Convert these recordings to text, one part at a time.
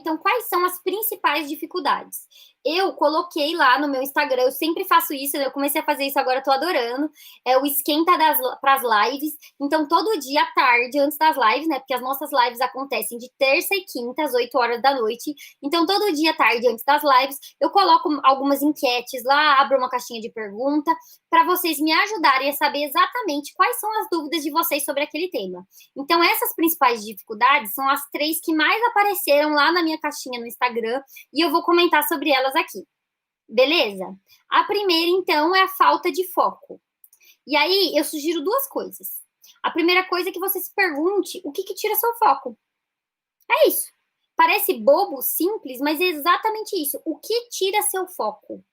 Então, quais são as principais dificuldades? Eu coloquei lá no meu Instagram, eu sempre faço isso, eu comecei a fazer isso agora, eu tô adorando. É o esquenta para as lives. Então, todo dia à tarde, antes das lives, né? Porque as nossas lives acontecem de terça e quinta, às 8 horas da noite. Então, todo dia à tarde, antes das lives, eu coloco algumas enquetes lá, abro uma caixinha de pergunta, para vocês me ajudarem a saber exatamente quais são as dúvidas de vocês sobre aquele tema. Então, essas principais dificuldades são as 3 que mais apareceram lá na minha caixinha no Instagram e eu vou comentar sobre elas aqui. Beleza? A primeira, então, é a falta de foco. E aí, eu sugiro 2 coisas. A primeira coisa é que você se pergunte o que tira seu foco. É isso. Parece bobo, simples, mas é exatamente isso. O que tira seu foco?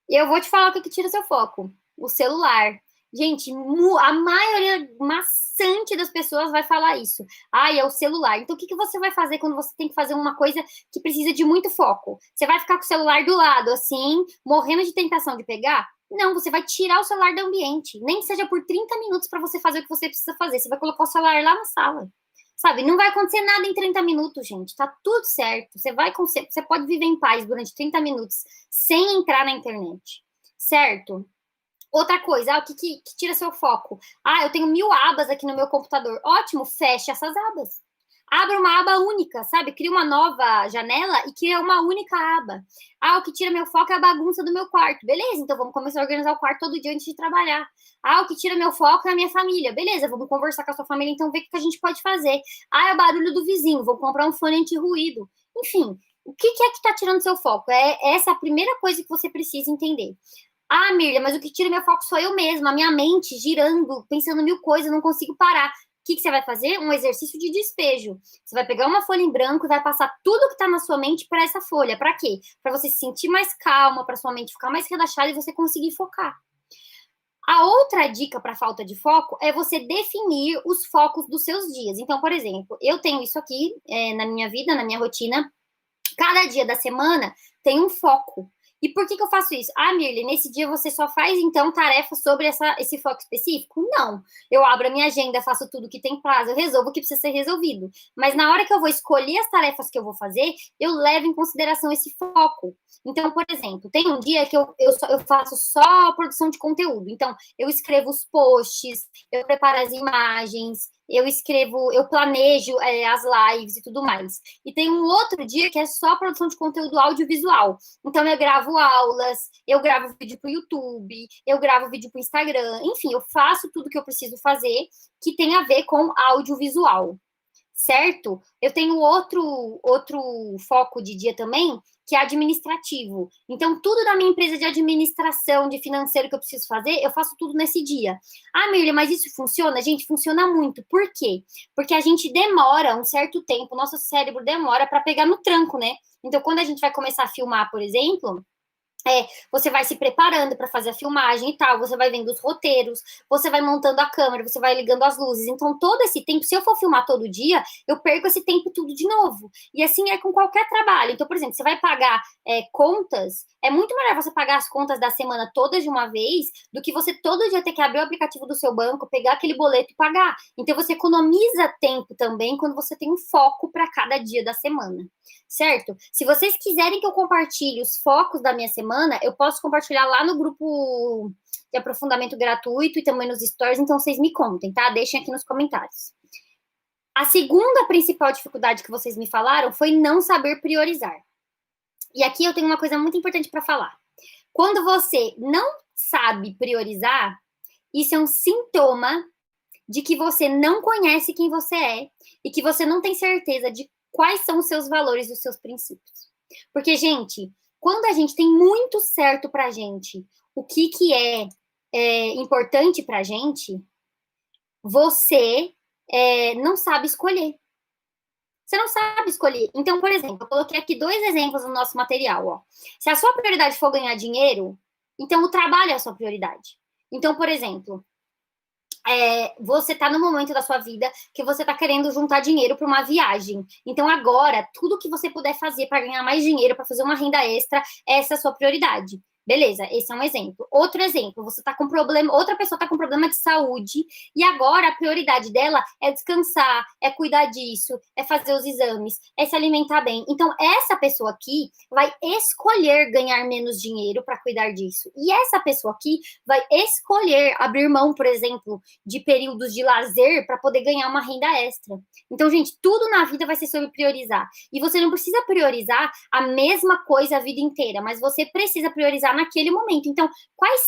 Eu vou te falar o que tira seu foco. O celular. Gente, a maioria maçante das pessoas vai falar isso. É o celular. Então, o que você vai fazer quando você tem que fazer uma coisa que precisa de muito foco? Você vai ficar com o celular do lado, assim, morrendo de tentação de pegar? Não, você vai tirar o celular do ambiente. Nem que seja por 30 minutos para você fazer o que você precisa fazer. Você vai colocar o celular lá na sala. Sabe, não vai acontecer nada em 30 minutos, gente. Tá tudo certo. Você pode viver em paz durante 30 minutos sem entrar na internet. Certo? Outra coisa, o que tira seu foco? Eu tenho 1000 abas aqui no meu computador. Ótimo, feche essas abas. Abra uma aba única, sabe? Cria uma nova janela e cria uma única aba. O que tira meu foco é a bagunça do meu quarto. Beleza, então vamos começar a organizar o quarto todo dia antes de trabalhar. O que tira meu foco é a minha família. Beleza, vamos conversar com a sua família, então ver o que a gente pode fazer. É o barulho do vizinho, vou comprar um fone anti-ruído. Enfim, o que é que tá tirando seu foco? Essa é a primeira coisa que você precisa entender. Miriam, mas o que tira meu foco sou eu mesma, a minha mente girando, pensando 1000 coisas, não consigo parar. O que você vai fazer? Um exercício de despejo. Você vai pegar uma folha em branco e vai passar tudo que está na sua mente para essa folha. Para quê? Para você se sentir mais calma, para sua mente ficar mais relaxada e você conseguir focar. A outra dica para falta de foco é você definir os focos dos seus dias. Então, por exemplo, eu tenho isso aqui na minha vida, na minha rotina. Cada dia da semana tem um foco. E por que eu faço isso? Mirly, nesse dia você só faz, então, tarefas sobre esse foco específico? Não. Eu abro a minha agenda, faço tudo que tem prazo, eu resolvo o que precisa ser resolvido. Mas na hora que eu vou escolher as tarefas que eu vou fazer, eu levo em consideração esse foco. Então, por exemplo, tem um dia que eu faço só produção de conteúdo. Então, eu escrevo os posts, eu preparo as imagens, eu planejo as lives e tudo mais. E tem um outro dia que é só produção de conteúdo audiovisual. Então, eu gravo aulas, eu gravo vídeo para o YouTube, eu gravo vídeo para o Instagram. Enfim, eu faço tudo que eu preciso fazer que tem a ver com audiovisual. Certo? Eu tenho outro foco de dia também, que é administrativo. Então, tudo da minha empresa de administração, de financeiro que eu preciso fazer, eu faço tudo nesse dia. Miriam, mas isso funciona? Gente, funciona muito. Por quê? Porque a gente demora um certo tempo, o nosso cérebro demora para pegar no tranco, né? Então, quando a gente vai começar a filmar, por exemplo, você vai se preparando para fazer a filmagem e tal, você vai vendo os roteiros, você vai montando a câmera, você vai ligando as luzes. Então, todo esse tempo, se eu for filmar todo dia, eu perco esse tempo tudo de novo. E assim é com qualquer trabalho. Então, por exemplo, você vai pagar contas, é muito melhor você pagar as contas da semana todas de uma vez do que você todo dia ter que abrir o aplicativo do seu banco, pegar aquele boleto e pagar. Então, você economiza tempo também quando você tem um foco para cada dia da semana. Certo? Se vocês quiserem que eu compartilhe os focos da minha semana, eu posso compartilhar lá no grupo de aprofundamento gratuito e também nos stories, então vocês me contem, tá? Deixem aqui nos comentários. A segunda principal dificuldade que vocês me falaram foi não saber priorizar. E aqui eu tenho uma coisa muito importante para falar. Quando você não sabe priorizar, isso é um sintoma de que você não conhece quem você é e que você não tem certeza de quais são os seus valores e os seus princípios. Porque, gente, quando a gente tem muito certo pra gente o que é importante pra gente, você não sabe escolher. Você não sabe escolher. Então, por exemplo, eu coloquei aqui 2 exemplos no nosso material. Ó. Se a sua prioridade for ganhar dinheiro, então o trabalho é a sua prioridade. Então, por exemplo, você está no momento da sua vida que você está querendo juntar dinheiro para uma viagem. Então, agora, tudo que você puder fazer para ganhar mais dinheiro, para fazer uma renda extra, essa é a sua prioridade. Beleza, esse é um exemplo. Outro exemplo, você tá com problema, outra pessoa tá com problema de saúde e agora a prioridade dela é descansar, é cuidar disso, é fazer os exames, é se alimentar bem. Então, essa pessoa aqui vai escolher ganhar menos dinheiro para cuidar disso. E essa pessoa aqui vai escolher abrir mão, por exemplo, de períodos de lazer para poder ganhar uma renda extra. Então, gente, tudo na vida vai ser sobre priorizar. E você não precisa priorizar a mesma coisa a vida inteira, mas você precisa priorizar naquele momento. Então, quais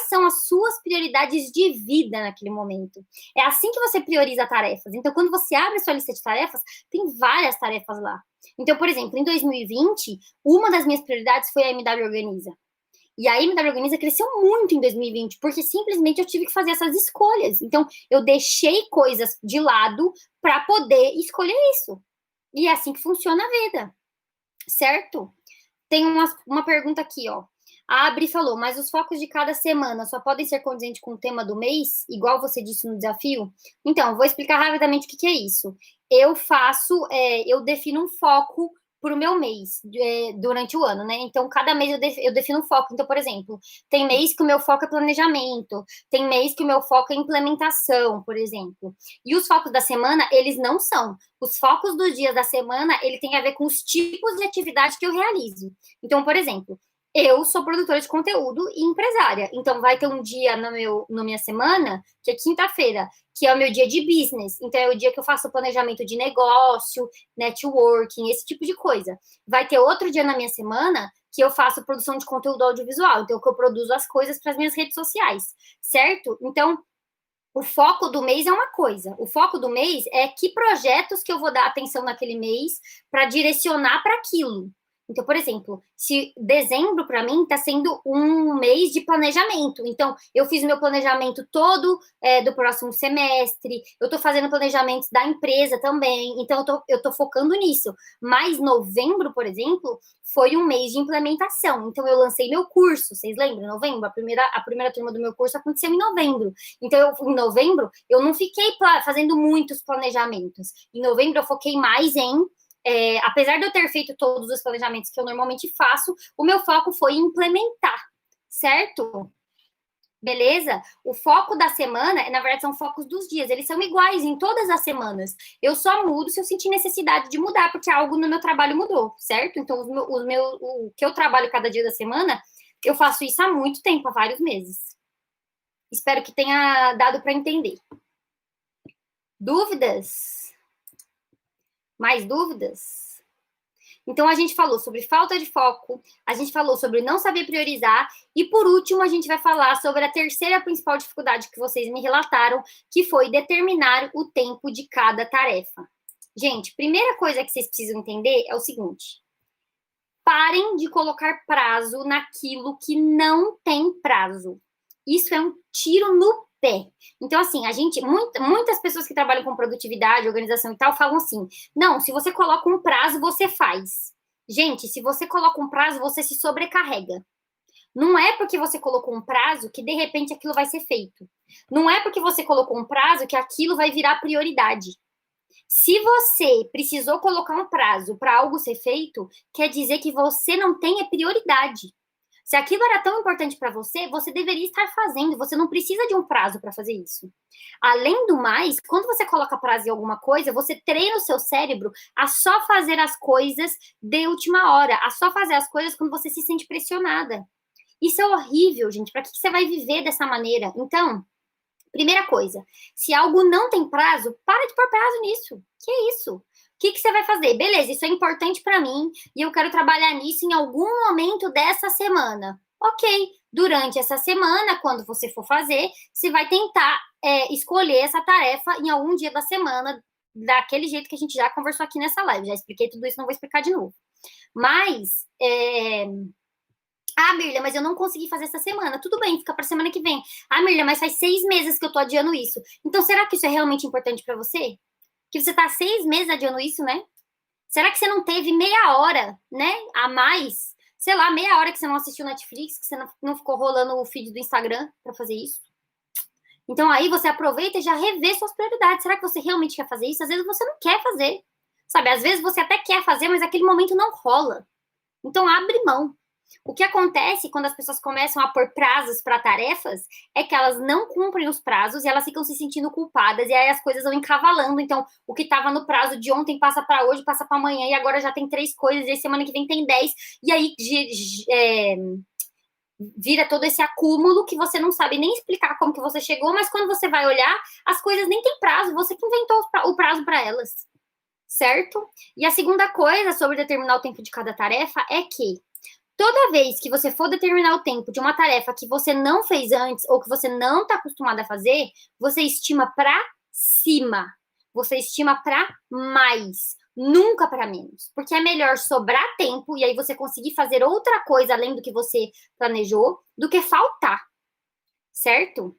são as suas prioridades de vida naquele momento? É assim que você prioriza tarefas. Então, quando você abre a sua lista de tarefas, tem várias tarefas lá. Então, por exemplo, em 2020, uma das minhas prioridades foi a MW Organiza. E a MW Organiza cresceu muito em 2020, porque simplesmente eu tive que fazer essas escolhas. Então, eu deixei coisas de lado para poder escolher isso. E é assim que funciona a vida, certo? Tem uma pergunta aqui, ó. A Abri falou, mas os focos de cada semana só podem ser condizentes com o tema do mês, igual você disse no desafio? Então, vou explicar rapidamente o que é isso. Eu defino um foco para o meu mês, durante o ano, né? Então, cada mês eu defino um foco. Então, por exemplo, tem mês que o meu foco é planejamento, tem mês que o meu foco é implementação, por exemplo. E os focos da semana, eles não são. Os focos dos dias da semana, ele tem a ver com os tipos de atividade que eu realizo. Então, por exemplo, eu sou produtora de conteúdo e empresária. Então, vai ter um dia na minha semana, que é quinta-feira, que é o meu dia de business. Então, é o dia que eu faço planejamento de negócio, networking, esse tipo de coisa. Vai ter outro dia na minha semana que eu faço produção de conteúdo audiovisual. Então, que eu produzo as coisas para as minhas redes sociais, certo? Então, o foco do mês é uma coisa. O foco do mês é que projetos que eu vou dar atenção naquele mês para direcionar para aquilo. Então, por exemplo, se dezembro para mim está sendo um mês de planejamento. Então, eu fiz meu planejamento todo do próximo semestre. Eu estou fazendo planejamentos da empresa também. Então, eu tô focando nisso. Mas novembro, por exemplo, foi um mês de implementação. Então, eu lancei meu curso. Vocês lembram? Novembro, a primeira turma do meu curso aconteceu em novembro. Então, em novembro, eu não fiquei fazendo muitos planejamentos. Em novembro, eu foquei mais em apesar de eu ter feito todos os planejamentos que eu normalmente faço, o meu foco foi implementar, certo? Beleza? O foco da semana, na verdade, são focos dos dias. Eles são iguais em todas as semanas. Eu só mudo se eu sentir necessidade de mudar, porque algo no meu trabalho mudou, certo? Então, o que eu trabalho cada dia da semana, eu faço isso há muito tempo, há vários meses. Espero que tenha dado para entender. Dúvidas? Mais dúvidas? Então, a gente falou sobre falta de foco, a gente falou sobre não saber priorizar, e por último, a gente vai falar sobre a terceira principal dificuldade que vocês me relataram, que foi determinar o tempo de cada tarefa. Gente, primeira coisa que vocês precisam entender é o seguinte: parem de colocar prazo naquilo que não tem prazo. Isso é um tiro no pé. Então, assim, muitas pessoas que trabalham com produtividade, organização e tal, falam assim: não, se você coloca um prazo, você faz. Gente, se você coloca um prazo, você se sobrecarrega. Não é porque você colocou um prazo que, de repente, aquilo vai ser feito. Não é porque você colocou um prazo que aquilo vai virar prioridade. Se você precisou colocar um prazo para algo ser feito, quer dizer que você não tem prioridade. Se aquilo era tão importante para você, você deveria estar fazendo. Você não precisa de um prazo para fazer isso. Além do mais, quando você coloca prazo em alguma coisa, você treina o seu cérebro a só fazer as coisas de última hora, a só fazer as coisas quando você se sente pressionada. Isso é horrível, gente. Para que você vai viver dessa maneira? Então, primeira coisa, se algo não tem prazo, para de pôr prazo nisso. Que isso? O que você vai fazer? Beleza, isso é importante para mim e eu quero trabalhar nisso em algum momento dessa semana. Ok, durante essa semana, quando você for fazer, você vai tentar escolher essa tarefa em algum dia da semana, daquele jeito que a gente já conversou aqui nessa live. Já expliquei tudo isso, não vou explicar de novo. Mas, Mirla, mas eu não consegui fazer essa semana. Tudo bem, fica para semana que vem. Mirla, mas faz 6 meses que eu tô adiando isso. Então, será que isso é realmente importante para você? Que você tá 6 meses adiando isso, né? Será que você não teve meia hora, né, a mais? Sei lá, meia hora que você não assistiu Netflix, que você não ficou rolando o feed do Instagram para fazer isso? Então, aí você aproveita e já revê suas prioridades. Será que você realmente quer fazer isso? Às vezes você não quer fazer. Sabe, às vezes você até quer fazer, mas aquele momento não rola. Então, abre mão. O que acontece quando as pessoas começam a pôr prazos para tarefas é que elas não cumprem os prazos e elas ficam se sentindo culpadas e aí as coisas vão encavalando. Então, o que estava no prazo de ontem passa para hoje, passa para amanhã e agora já tem 3 coisas e semana que vem tem 10. E aí vira todo esse acúmulo que você não sabe nem explicar como que você chegou, mas quando você vai olhar, as coisas nem têm prazo, você que inventou o prazo para elas, certo? E a segunda coisa sobre determinar o tempo de cada tarefa é que toda vez que você for determinar o tempo de uma tarefa que você não fez antes ou que você não está acostumado a fazer, você estima para cima. Você estima para mais, nunca para menos. Porque é melhor sobrar tempo e aí você conseguir fazer outra coisa além do que você planejou, do que faltar, certo?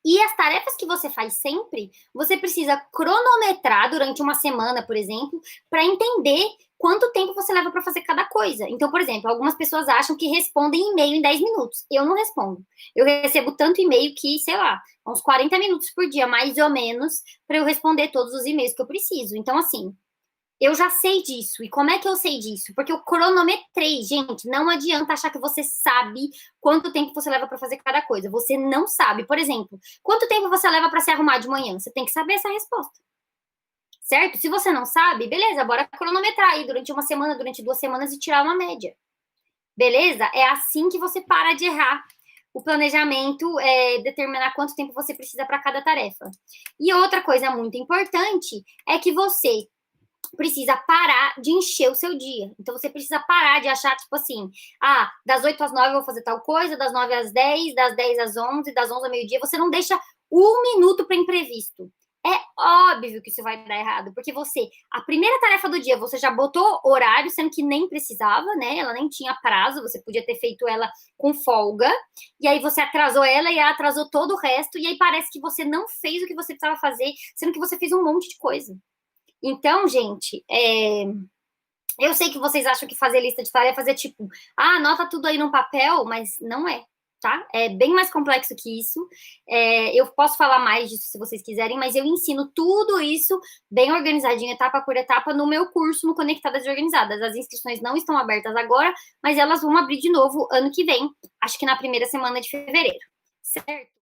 E as tarefas que você faz sempre, você precisa cronometrar durante uma semana, por exemplo, para entender quanto tempo você leva para fazer cada coisa. Então, por exemplo, algumas pessoas acham que respondem e-mail em 10 minutos. Eu não respondo. Eu recebo tanto e-mail que, sei lá, uns 40 minutos por dia, mais ou menos, para eu responder todos os e-mails que eu preciso. Então, assim, eu já sei disso. E como é que eu sei disso? Porque eu cronometrei, gente. Não adianta achar que você sabe quanto tempo você leva para fazer cada coisa. Você não sabe. Por exemplo, quanto tempo você leva para se arrumar de manhã? Você tem que saber essa resposta. Certo? Se você não sabe, beleza, bora cronometrar aí durante uma semana, durante 2 semanas e tirar uma média. Beleza? É assim que você para de errar. O planejamento é determinar quanto tempo você precisa para cada tarefa. E outra coisa muito importante é que você precisa parar de encher o seu dia. Então, você precisa parar de achar, tipo assim, das 8 às 9 eu vou fazer tal coisa, das 9 às 10, das 10 às 11, das 11 ao meio-dia. Você não deixa 1 minuto para imprevisto. É óbvio que isso vai dar errado, porque a primeira tarefa do dia, você já botou horário, sendo que nem precisava, né? Ela nem tinha prazo, você podia ter feito ela com folga, e aí você atrasou ela e ela atrasou todo o resto, e aí parece que você não fez o que você precisava fazer, sendo que você fez um monte de coisa. Então, gente, eu sei que vocês acham que fazer lista de tarefas é tipo, anota tudo aí no papel, mas não é, tá? É bem mais complexo que isso. Eu posso falar mais disso se vocês quiserem, mas eu ensino tudo isso bem organizadinho, etapa por etapa, no meu curso no Conectadas e Organizadas. As inscrições não estão abertas agora, mas elas vão abrir de novo ano que vem, acho que na primeira semana de fevereiro, certo?